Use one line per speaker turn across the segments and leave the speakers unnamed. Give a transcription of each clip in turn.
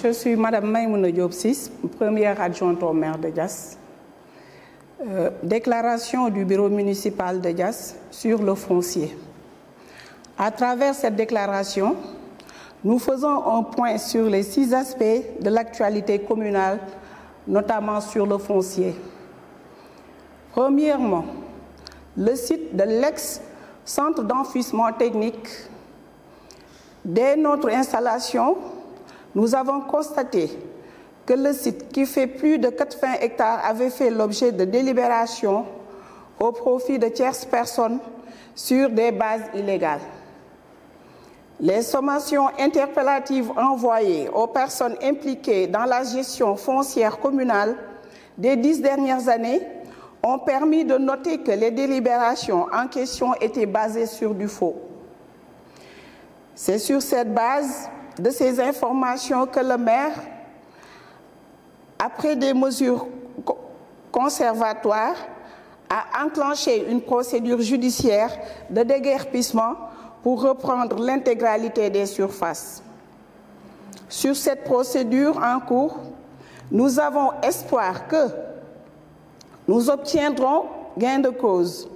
Je suis Madame Maïmouna Diop Ciss, première adjointe au maire de Diass. Déclaration du bureau municipal de Diass sur le foncier. À travers cette déclaration, nous faisons un point sur les 6 aspects de l'actualité communale, notamment sur le foncier. Premièrement, le site de l'ex-centre d'enfouissement technique. Dès notre installation, nous avons constaté que le site, qui fait plus de 80 hectares, avait fait l'objet de délibérations au profit de tierces personnes sur des bases illégales. Les sommations interpellatives envoyées aux personnes impliquées dans la gestion foncière communale des 10 dernières années ont permis de noter que les délibérations en question étaient basées sur du faux. C'est sur cette base de ces informations que le maire, après des mesures conservatoires, a enclenché une procédure judiciaire de déguerpissement pour reprendre l'intégralité des surfaces. Sur cette procédure en cours, nous avons espoir que nous obtiendrons gain de cause.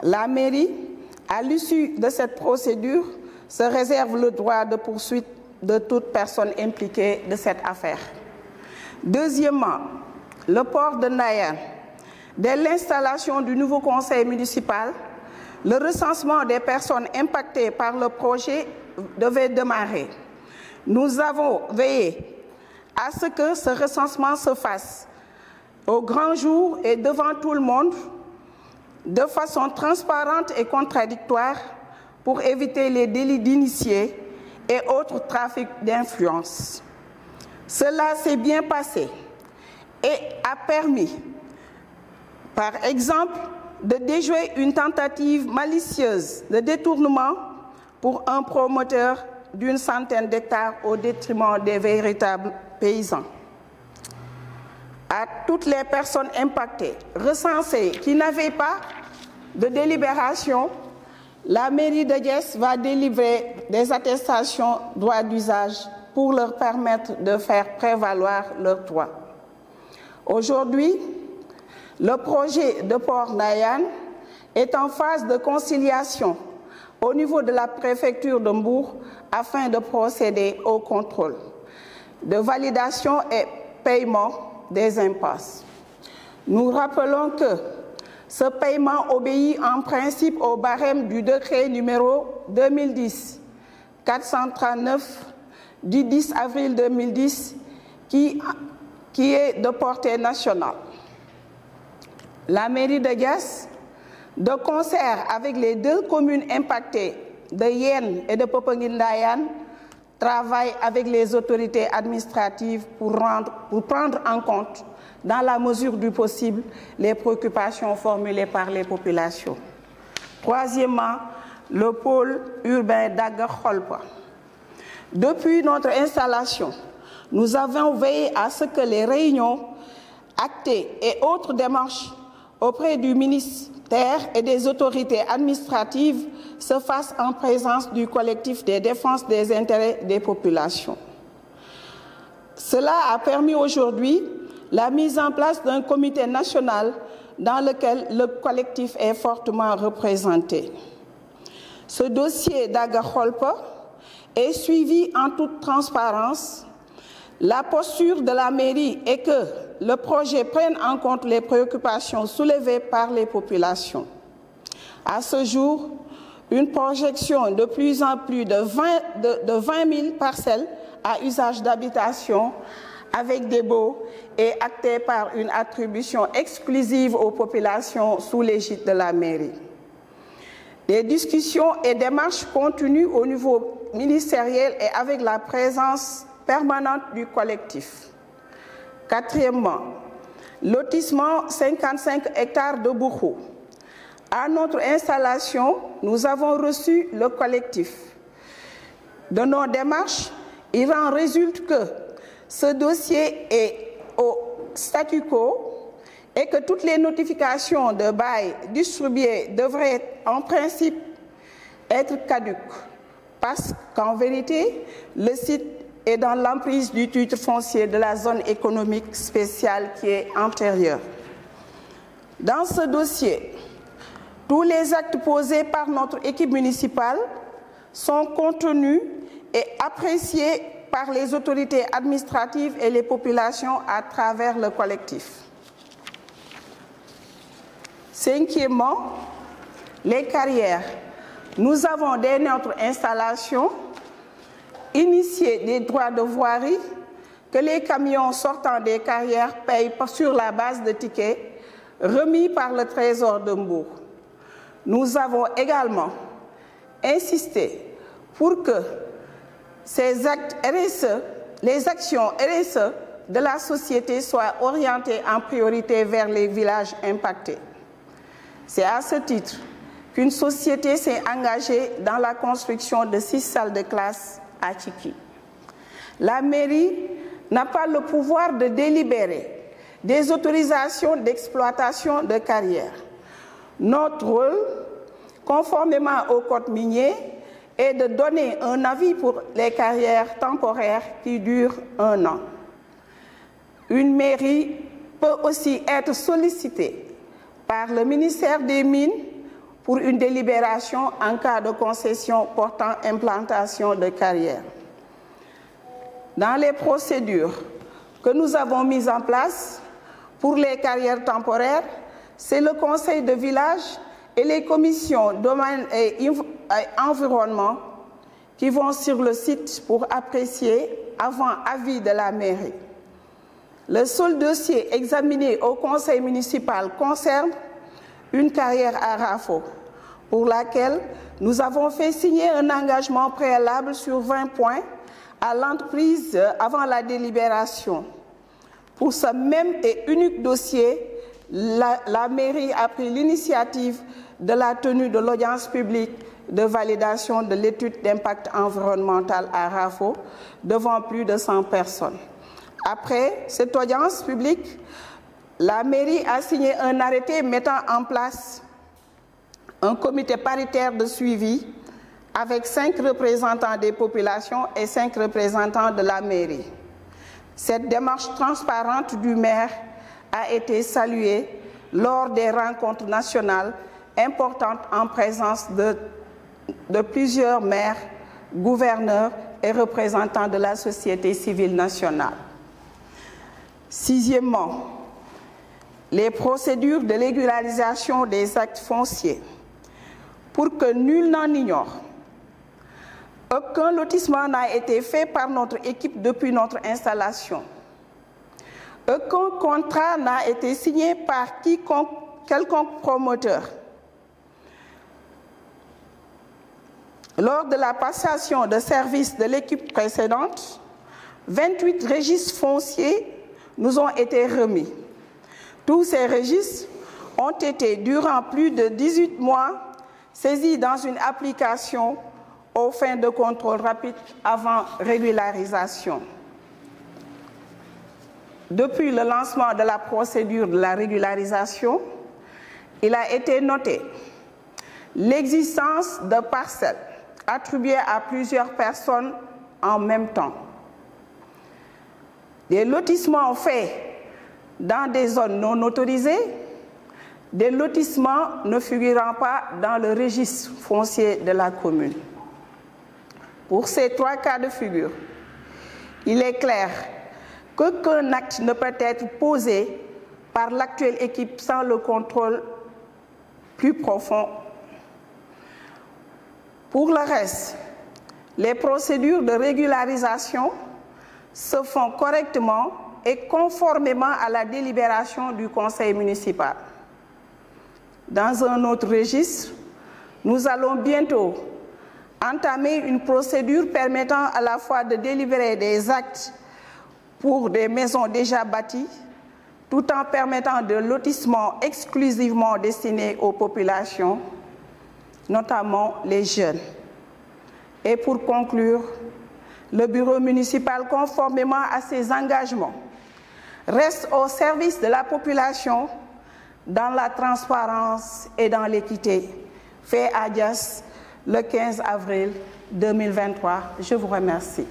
La mairie, à l'issue de cette procédure, se réserve le droit de poursuite de toute personne impliquée de cette affaire. Deuxièmement, le port de Ndayane. Dès l'installation du nouveau conseil municipal, le recensement des personnes impactées par le projet devait démarrer. Nous avons veillé à ce que ce recensement se fasse au grand jour et devant tout le monde, de façon transparente et contradictoire, pour éviter les délits d'initiés et autres trafics d'influence. Cela s'est bien passé et a permis, par exemple, de déjouer une tentative malicieuse de détournement pour un promoteur d'une centaine d'hectares au détriment des véritables paysans. À toutes les personnes impactées, recensées, qui n'avaient pas de délibération, la mairie de Diass va délivrer des attestations droit d'usage pour leur permettre de faire prévaloir leurs droits. Aujourd'hui, le projet de port Ndayane est en phase de conciliation au niveau de la préfecture de Mbour afin de procéder au contrôle de validation et paiement des impasses. Nous rappelons que ce paiement obéit en principe au barème du décret numéro 2010-439 du 10 avril 2010 qui est de portée nationale. La mairie de Diass, de concert avec les 2 communes impactées de Yène et de Popenguine Ndayane, travaille avec les autorités administratives pour prendre en compte, dans la mesure du possible, les préoccupations formulées par les populations. Troisièmement, le pôle urbain d'Aga-Kholpa. Depuis notre installation, nous avons veillé à ce que les réunions actées et autres démarches auprès du ministère et des autorités administratives se fassent en présence du collectif de défense des intérêts des populations. Cela a permis aujourd'hui la mise en place d'un comité national dans lequel le collectif est fortement représenté. Ce dossier d'Aga-Kholpa est suivi en toute transparence. La posture de la mairie est que le projet prenne en compte les préoccupations soulevées par les populations. À ce jour, une projection de plus en plus de 20 000 parcelles à usage d'habitation avec des baux est actée par une attribution exclusive aux populations sous l'égide de la mairie. Des discussions et démarches continuent au niveau ministériel et avec la présence permanente du collectif. Quatrièmement, lotissement 55 hectares de Bourou. À notre installation, nous avons reçu le collectif. De nos démarches, il en résulte que ce dossier est au statu quo et que toutes les notifications de bail distribuées devraient en principe être caduques, parce qu'en vérité, le site et dans l'emprise du titre foncier de la zone économique spéciale qui est antérieure. Dans ce dossier, tous les actes posés par notre équipe municipale sont contenus et appréciés par les autorités administratives et les populations à travers le collectif. Cinquièmement, les carrières. Nous avons dès notre installation initié des droits de voirie que les camions sortant des carrières payent sur la base de tickets remis par le Trésor de Mbour. Nous avons également insisté pour que ces actes RSE, les actions RSE de la société soient orientées en priorité vers les villages impactés. C'est à ce titre qu'une société s'est engagée dans la construction de 6 salles de classe à Tchiki. La mairie n'a pas le pouvoir de délibérer des autorisations d'exploitation de carrières. Notre rôle, conformément au code minier, est de donner un avis pour les carrières temporaires qui durent 1 an. Une mairie peut aussi être sollicitée par le ministère des Mines pour une délibération en cas de concession portant implantation de carrière. Dans les procédures que nous avons mises en place pour les carrières temporaires, c'est le conseil de village et les commissions domaine et environnement qui vont sur le site pour apprécier avant avis de la mairie. Le seul dossier examiné au conseil municipal concerne une carrière à Rafo, pour laquelle nous avons fait signer un engagement préalable sur 20 points à l'entreprise avant la délibération. Pour ce même et unique dossier, la mairie a pris l'initiative de la tenue de l'audience publique de validation de l'étude d'impact environnemental à Rafo devant plus de 100 personnes. Après cette audience publique, la mairie a signé un arrêté mettant en place un comité paritaire de suivi avec 5 représentants des populations et 5 représentants de la mairie. Cette démarche transparente du maire a été saluée lors des rencontres nationales importantes en présence de plusieurs maires, gouverneurs et représentants de la société civile nationale. Sixièmement, les procédures de régularisation des actes fonciers. Pour que nul n'en ignore, aucun lotissement n'a été fait par notre équipe depuis notre installation. Aucun contrat n'a été signé par quelconque promoteur. Lors de la passation de service de l'équipe précédente, 28 registres fonciers nous ont été remis. Tous ces registres ont été, durant plus de 18 mois, saisis dans une application aux fins de contrôle rapide avant régularisation. Depuis le lancement de la procédure de la régularisation, il a été noté l'existence de parcelles attribuées à plusieurs personnes en même temps. Des lotissements faits dans des zones non autorisées, des lotissements ne figurant pas dans le registre foncier de la commune. Pour ces 3 cas de figure, il est clair qu'aucun acte ne peut être posé par l'actuelle équipe sans le contrôle plus profond. Pour le reste, les procédures de régularisation se font correctement et conformément à la délibération du conseil municipal. Dans un autre registre, nous allons bientôt entamer une procédure permettant à la fois de délivrer des actes pour des maisons déjà bâties, tout en permettant de lotissements exclusivement destinés aux populations, notamment les jeunes. Et pour conclure, le bureau municipal, conformément à ses engagements, reste au service de la population dans la transparence et dans l'équité. Fait à Dias le 15 avril 2023. Je vous remercie.